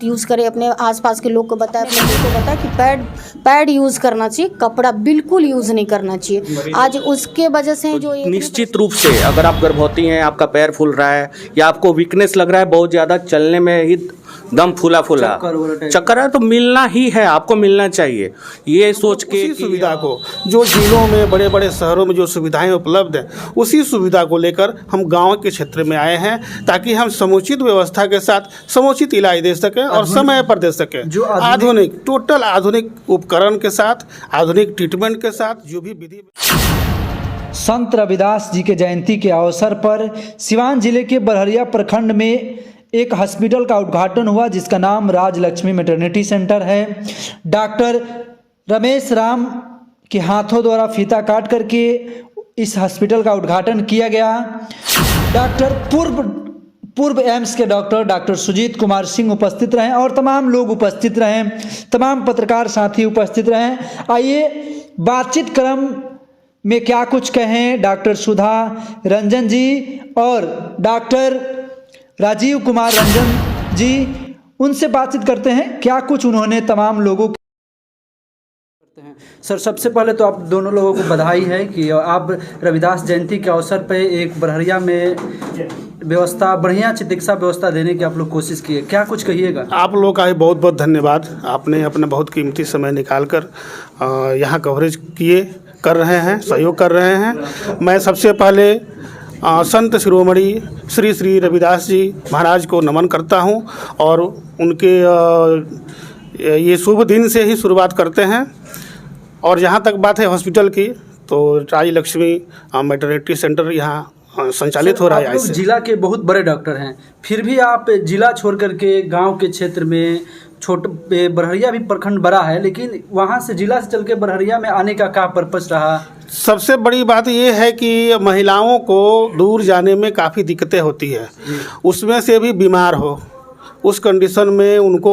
Use करें, अपने आसपास के लोग को बताएं, अपने लोग को बताएं कि पैड यूज़ करना चाहिए, कपड़ा बिल्कुल यूज़ नहीं करना चाहिए। आज उसके वजह से जो निश्चित रूप से अगर आप गर्भवती हैं, आपका पैर फूल रहा है या आपको वीकनेस लग रहा है, बहुत ज़्यादा चलने में ही दम फूला चक्कर है, तो मिलना ही है, आपको मिलना चाहिए। ये सोच के सुविधा को जो जिलों में बड़े बड़े शहरों में जो सुविधाएं उपलब्ध हैं, उसी सुविधा को लेकर हम गांव के क्षेत्र में आए हैं ताकि हम समुचित व्यवस्था के साथ समुचित इलाज दे सकें और समय पर दे सकें। जो आधुनिक टोटल आधुनिक उपकरण के साथ, आधुनिक ट्रीटमेंट के साथ, जो भी विधि। संत रविदास जी के जयंती के अवसर पर सिवान जिले के बरहरिया प्रखंड में एक हॉस्पिटल का उद्घाटन हुआ जिसका नाम राजलक्ष्मी मैटरनिटी सेंटर है। डॉक्टर रमेश राम के हाथों द्वारा फीता काट करके इस हॉस्पिटल का उद्घाटन किया गया। डॉक्टर पूर्व एम्स के डॉक्टर सुजीत कुमार सिंह उपस्थित रहे और तमाम लोग उपस्थित रहे, तमाम पत्रकार साथी उपस्थित रहे। आइए बातचीत क्रम में क्या कुछ कहें डॉक्टर सुधा रंजन जी और डॉक्टर राजीव कुमार रंजन जी, उनसे बातचीत करते हैं क्या कुछ उन्होंने तमाम लोगों करते हैं। सर, सबसे पहले तो आप दोनों लोगों को बधाई है कि आप रविदास जयंती के अवसर पर एक बरहरिया में व्यवस्था, बढ़िया चिकित्सा व्यवस्था देने की आप लोग कोशिश किए, क्या कुछ कहिएगा? आप लोगों का बहुत बहुत धन्यवाद। आपने अपना बहुत कीमती समय निकाल कर यहाँ कवरेज कर रहे हैं, सहयोग कर रहे हैं। मैं सबसे पहले संत शिरोमणि श्री श्री रविदास जी महाराज को नमन करता हूं और उनके ये शुभ दिन से ही शुरुआत करते हैं। और जहां तक बात है हॉस्पिटल की, तो राजलक्ष्मी मैटरनिटी सेंटर यहाँ संचालित हो रहा है। आप लोग जिला के बहुत बड़े डॉक्टर हैं, फिर भी आप जिला छोड़ करके गांव के क्षेत्र में, छोटे बरहरिया भी प्रखंड बड़ा है, लेकिन वहां से जिला से चल के बरहरिया में आने का क्या पर्पस रहा? सबसे बड़ी बात यह है कि महिलाओं को दूर जाने में काफ़ी दिक्कतें होती है, उसमें से भी बीमार हो, उस कंडीशन में उनको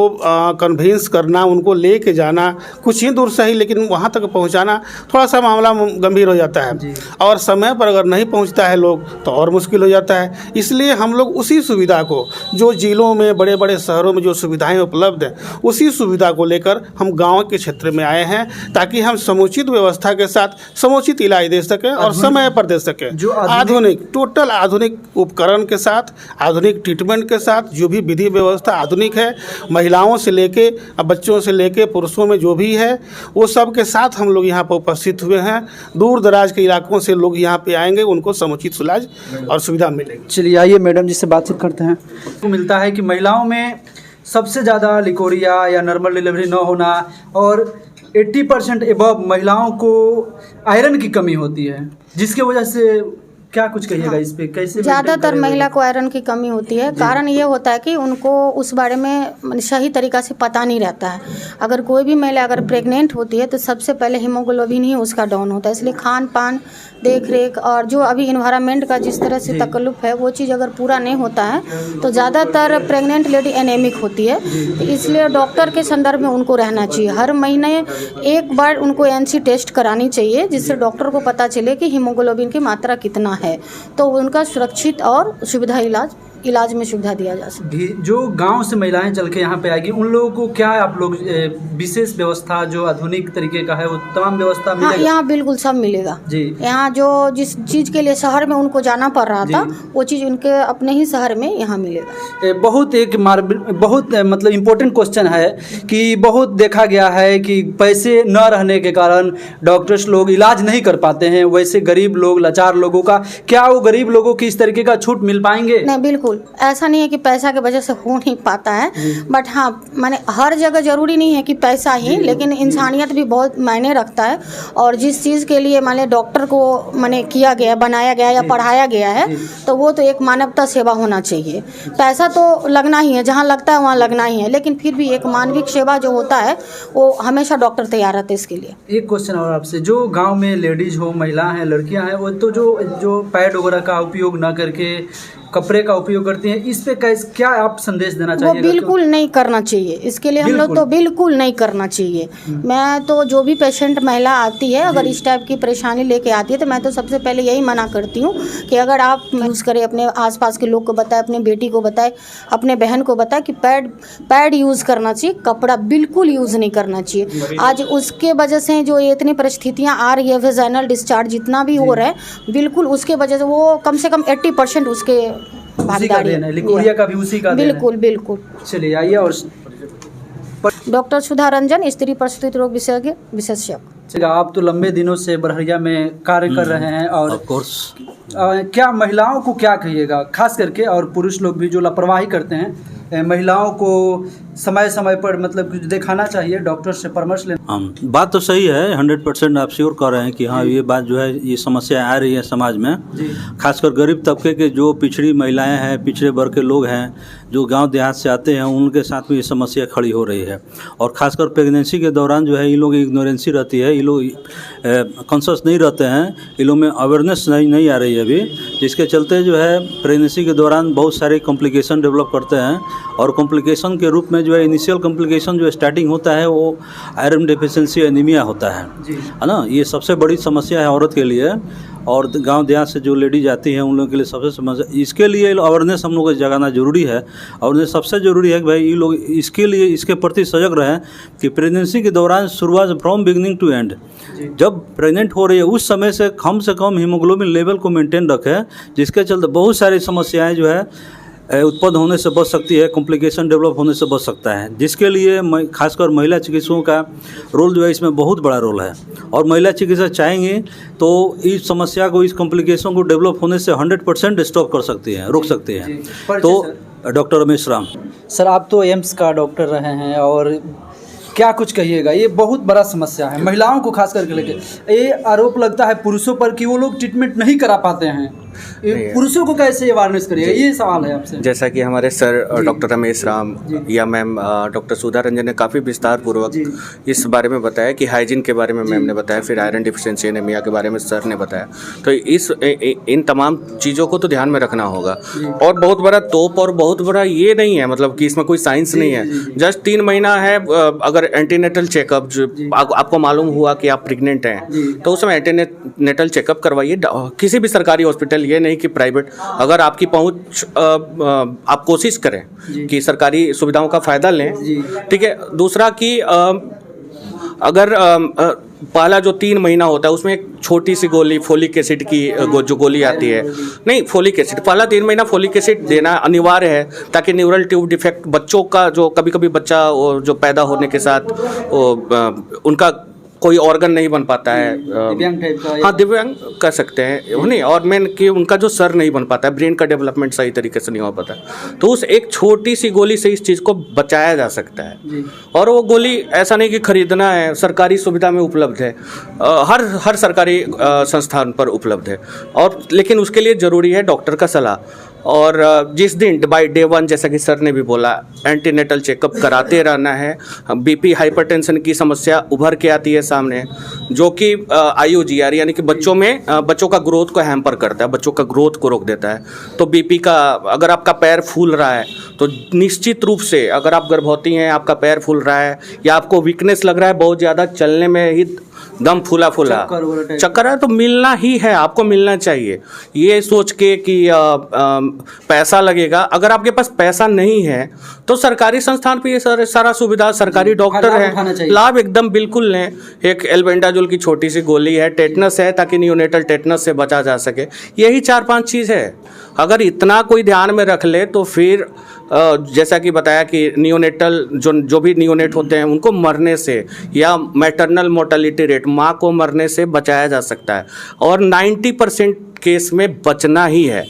कन्विंस करना, उनको लेके जाना, कुछ ही दूर सही लेकिन वहाँ तक पहुँचाना थोड़ा सा मामला गंभीर हो जाता है। और समय पर अगर नहीं पहुँचता है लोग तो और मुश्किल हो जाता है। इसलिए हम लोग उसी सुविधा को जो जिलों में बड़े बड़े शहरों में जो सुविधाएं उपलब्ध हैं, उसी सुविधा को लेकर हम गाँव के क्षेत्र में आए हैं ताकि हम समुचित व्यवस्था के साथ समुचित इलाज दे सकें और समय पर दे सकें। जो आधुनिक टोटल आधुनिक उपकरण के साथ, आधुनिक ट्रीटमेंट के साथ, जो भी विधि व्यवस्था आधुनिक है, महिलाओं से लेके बच्चों से लेके पुरुषों में जो भी है वो सब के साथ हम लोग यहाँ पर उपस्थित हुए हैं। दूर दराज के इलाकों से लोग यहाँ पे आएंगे, उनको समुचित इलाज और सुविधा मिलेगी। चलिए आइए मैडम जी से बातचीत करते हैं। तो मिलता है कि महिलाओं में सबसे ज़्यादा लिकोरिया या नॉर्मल डिलीवरी न होना और 80% एबव महिलाओं को आयरन की कमी होती है, जिसके वजह से क्या कुछ कहिएगा इस पे? कैसे ज़्यादातर महिला को आयरन की कमी होती है? कारण ये होता है कि उनको उस बारे में सही तरीक़ा से पता नहीं रहता है। अगर कोई भी महिला अगर प्रेग्नेंट होती है तो सबसे पहले हीमोग्लोबिन ही उसका डाउन होता है, इसलिए खान पान, देख रेख और जो अभी इन्वायरमेंट का जिस तरह से तकल्लुफ़ है वो चीज़ अगर पूरा नहीं होता है तो ज़्यादातर प्रेग्नेंट लेडी एनेमिक होती है। तो इसलिए डॉक्टर के संदर्भ में उनको रहना चाहिए, हर महीने एक बार उनको एनसी टेस्ट करानी चाहिए, जिससे डॉक्टर को पता चले कि हीमोग्लोबिन की मात्रा कितना है, तो उनका सुरक्षित और सुविधा इलाज में सुविधा दिया जा सके। जो गांव से महिलाएं चल के यहाँ पे आएगी उन लोगों को क्या आप लोग विशेष व्यवस्था जो आधुनिक तरीके का है वो तमाम व्यवस्था मिलेगा? हाँ, यहाँ बिल्कुल सब मिलेगा जी। यहाँ जो जिस चीज़ के लिए शहर में उनको जाना पड़ रहा था वो चीज़ उनके अपने ही शहर में यहाँ मिलेगा। बहुत मतलब इम्पोर्टेंट क्वेश्चन है कि बहुत देखा गया है कि पैसे न रहने के कारण डॉक्टर्स लोग इलाज नहीं कर पाते हैं, वैसे गरीब लोग, लाचार लोगों का क्या वो गरीब लोगों की इस तरीके का छूट मिल पाएंगे? नहीं, बिल्कुल ऐसा नहीं है कि पैसा की वजह से हो नहीं पाता है, बट हाँ माने हर जगह ज़रूरी नहीं है कि पैसा ही, लेकिन इंसानियत भी बहुत मायने रखता है। और जिस चीज़ के लिए माने डॉक्टर को माने किया गया, बनाया गया या पढ़ाया गया है, तो वो तो एक मानवता सेवा होना चाहिए। पैसा तो लगना ही है, जहाँ लगता है वहाँ लगना ही है, लेकिन फिर भी एक मानविक सेवा जो होता है वो हमेशा डॉक्टर तैयार रहते हैं इसके लिए। एक क्वेश्चन और आपसे, जो गाँव में लेडीज़ हो, महिला हैं, लड़कियाँ हैं, वो तो जो पैड वगैरह का उपयोग न करके कपड़े का उपयोग करती हैं, इस पे क्या आप संदेश देना वो चाहिए? बिल्कुल नहीं करना चाहिए, इसके लिए हम लोग तो बिल्कुल नहीं करना चाहिए। मैं तो जो भी पेशेंट महिला आती है, अगर इस टाइप की परेशानी लेके आती है, तो मैं तो सबसे पहले यही मना करती हूँ कि अगर आप यूज़ करें, अपने आसपास के लोग को बताएं, अपनी बेटी को बताएं, अपने बहन को बताएं कि पैड यूज़ करना चाहिए, कपड़ा बिल्कुल यूज़ नहीं करना चाहिए। आज उसके वजह से जो ये इतनी परिस्थितियाँ आ रही है, वेजाइनल डिस्चार्ज जितना भी हो रहा है, बिल्कुल उसके वजह से वो कम से कम 80% उसके भागीदारी है। लिकोरिया का भी उसी का देन है। बिल्कुल बिल्कुल। चलिए आइए। और डॉक्टर सुधा रंजन, स्त्री प्रसूति रोग विशेषज्ञ। आप तो लंबे दिनों से बरहरिया में कार्य कर रहे हैं, और क्या महिलाओं को क्या कहिएगा, खास करके, और पुरुष लोग भी जो लापरवाही करते हैं, महिलाओं को समय समय पर मतलब दिखाना चाहिए, डॉक्टर से परामर्श लेना? बात तो सही है, 100% आप श्योर कर रहे हैं कि हाँ ये बात जो है, ये समस्या आ रही है समाज में। खासकर गरीब तबके के जो पिछड़ी महिलाएं हैं, पिछड़े वर्ग के लोग हैं, जो गांव देहात से आते हैं, उनके साथ में ये समस्या खड़ी हो रही है। और खासकर प्रेगनेंसी के दौरान जो है, ये लोग इग्नोरेंसी रहती है, ये लोग कॉन्शियस नहीं रहते हैं, ये लोग में अवेयरनेस नहीं आ रही है अभी, जिसके चलते जो है प्रेगनेंसी के दौरान बहुत सारे कॉम्प्लिकेशन डेवलप करते हैं। और कॉम्प्लिकेशन के रूप में जो है, इनिशियल कॉम्प्लिकेशन जो स्टार्टिंग होता है वो आयरन डेफिशिएंसी एनीमिया होता है ना। ये सबसे बड़ी समस्या है औरत के लिए, और गांव देहात से जो लेडीज आती हैं उन लोगों के लिए सबसे समस्या। इसके लिए अवेयरनेस हम लोगों को जगाना जरूरी है। अवेयरनेस सबसे ज़रूरी है कि भाई ये लोग इसके लिए, इसके प्रति सजग रहें कि प्रेगनेंसी के दौरान शुरुआत फ्रॉम बिगनिंग टू एंड, जब प्रेग्नेंट हो रही है उस समय से कम हीमोग्लोबिन लेवल को मेंटेन रखें, जिसके चलते बहुत सारी समस्याएँ जो है उत्पन्न होने से बच सकती है, कॉम्प्लिकेशन डेवलप होने से बच सकता है, जिसके लिए खासकर महिला चिकित्सकों का रोल जो है इसमें बहुत बड़ा रोल है। और महिला चिकित्सक चाहेंगे तो इस समस्या को, इस कॉम्प्लिकेशन को डेवलप होने से 100% स्टॉप कर सकती हैं, रोक सकती हैं। तो डॉक्टर रमेश राम सर, आप तो एम्स का डॉक्टर रहे हैं, और क्या कुछ कहिएगा? ये बहुत बड़ा समस्या है महिलाओं को खास करके लेके। ये आरोप लगता है पुरुषों पर कि वो लोग ट्रीटमेंट नहीं करा पाते हैं, पुरुषों को कैसे अवेयरनेस करिएगा, ये सवाल है आपसे। जैसा कि हमारे सर डॉक्टर रमेश राम या मैम डॉक्टर सुधा रंजन ने काफ़ी विस्तार पूर्वक इस बारे में बताया कि हाइजीन के बारे में मैम ने बताया, फिर आयरन डिफिशिएंसी एनीमिया के बारे में सर ने बताया। तो इन तमाम चीज़ों को तो ध्यान में रखना होगा। और बहुत बड़ा तोप और बहुत बड़ा ये नहीं है, मतलब कि इसमें कोई साइंस नहीं है। जस्ट 3 महीना है, अगर एंटीनेटल चेकअप आपको मालूम हुआ कि आप प्रेग्नेंट हैं, तो उसमें एंटीनेटल चेकअप करवाइए किसी भी सरकारी हॉस्पिटल, ये नहीं कि प्राइवेट। अगर आपकी पहुंच, आप कोशिश करें कि सरकारी सुविधाओं का फायदा लें, ठीक है। दूसरा कि अगर पहला जो 3 महीना होता है उसमें एक छोटी सी गोली फोलिक एसिड की जो गोली आती है, नहीं फोलिक एसिड, पहला 3 महीना फोलिक एसिड देना अनिवार्य है, ताकि न्यूरल ट्यूब डिफेक्ट बच्चों का, जो कभी कभी बच्चा जो पैदा होने के साथ उनका कोई ऑर्गन नहीं बन पाता है, दिव्यांग टाइप का, हाँ दिव्यांग कर सकते हैं नहीं, और मेन कि उनका जो सर नहीं बन पाता है, ब्रेन का डेवलपमेंट सही तरीके से नहीं हो पाता, तो उस एक छोटी सी गोली से इस चीज़ को बचाया जा सकता है। और वो गोली ऐसा नहीं कि खरीदना है, सरकारी सुविधा में उपलब्ध है, हर सरकारी संस्थान पर उपलब्ध है। और लेकिन उसके लिए ज़रूरी है डॉक्टर का सलाह। और जिस दिन बाय डे 1, जैसा कि सर ने भी बोला, एंटीनेटल चेकअप कराते रहना है। बीपी हाइपरटेंशन की समस्या उभर के आती है सामने, जो कि IUGR यानी कि बच्चों का ग्रोथ को हैम्पर करता है, बच्चों का ग्रोथ को रोक देता है। तो बीपी का, अगर आपका पैर फूल रहा है तो निश्चित रूप से, अगर आप गर्भवती हैं, आपका पैर फूल रहा है या आपको वीकनेस लग रहा है बहुत ज़्यादा, चलने में ही दम फूला चक्कर है, तो मिलना ही है, आपको मिलना चाहिए। ये सोच के कि पैसा लगेगा, अगर आपके पास पैसा नहीं है तो सरकारी संस्थान पे ये सारा सुविधा, सरकारी डॉक्टर है, लाभ एकदम बिल्कुल लें। एक एल्बेंडाजोल की छोटी सी गोली है, टेटनस है, ताकि नियोनेटल टेटनस से बचा जा सके। यही 4-5 चीज़ है। अगर इतना कोई ध्यान में रख ले तो फिर जैसा कि बताया कि नियोनेटल जो भी नियोनेट होते हैं उनको मरने से, या मैटरनल मोर्टेलिटी रेट, माँ को मरने से बचाया जा सकता है। और 90% केस में बचना ही है।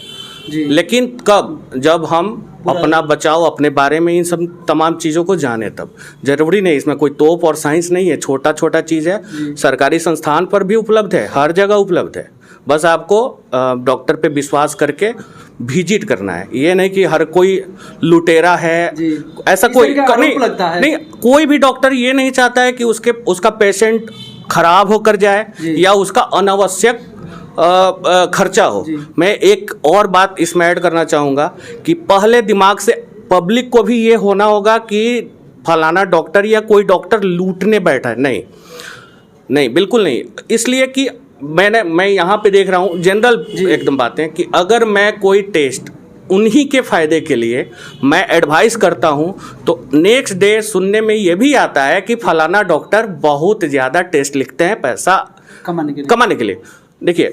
लेकिन कब? जब हम अपना बचाव, अपने बारे में इन सब तमाम चीज़ों को जाने, तब। जरूरी नहीं, इसमें कोई तोप और साइंस नहीं है, छोटा छोटा चीज़ है। सरकारी संस्थान पर भी उपलब्ध है, हर जगह उपलब्ध है। बस आपको डॉक्टर पे विश्वास करके विजिट करना है। ये नहीं कि हर कोई लुटेरा है, ऐसा कोई नहीं। कोई भी डॉक्टर ये नहीं चाहता है कि उसका पेशेंट खराब होकर जाए या उसका अनावश्यक खर्चा हो। मैं एक और बात इसमें ऐड करना चाहूँगा कि पहले दिमाग से पब्लिक को भी ये होना होगा कि फलाना डॉक्टर या कोई डॉक्टर लूटने बैठा है। नहीं नहीं, बिल्कुल नहीं। इसलिए कि मैं यहाँ पे देख रहा हूँ जनरल एकदम बातें कि अगर मैं कोई टेस्ट उन्हीं के फ़ायदे के लिए मैं एडवाइस करता हूँ तो नेक्स्ट डे सुनने में ये भी आता है कि फलाना डॉक्टर बहुत ज़्यादा टेस्ट लिखते हैं पैसा कमाने के लिए। देखिए,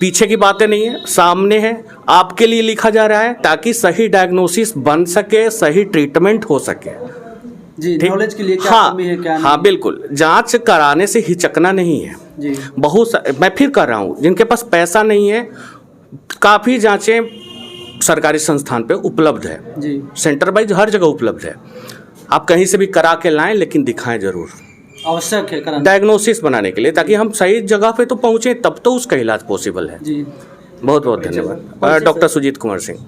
पीछे की बातें नहीं है, सामने है, आपके लिए लिखा जा रहा है ताकि सही डायग्नोसिस बन सके, सही ट्रीटमेंट हो सके। जी, नॉलेज के लिए क्या कमी है, क्या नहीं? हाँ बिल्कुल, जांच कराने से हिचकना नहीं है जी। मैं फिर कर रहा हूँ, जिनके पास पैसा नहीं है काफ़ी जांचें सरकारी संस्थान पे उपलब्ध है जी। सेंटर वाइज हर जगह उपलब्ध है। आप कहीं से भी करा के लाएं, लेकिन दिखाएं जरूर, आवश्यक है कराना, डायग्नोसिस बनाने के लिए, ताकि हम सही जगह पे तो पहुँचे, तब तो उसका इलाज पॉसिबल है। जी। बहुत बहुत धन्यवाद। डॉक्टर सुजीत कुमार सिंह।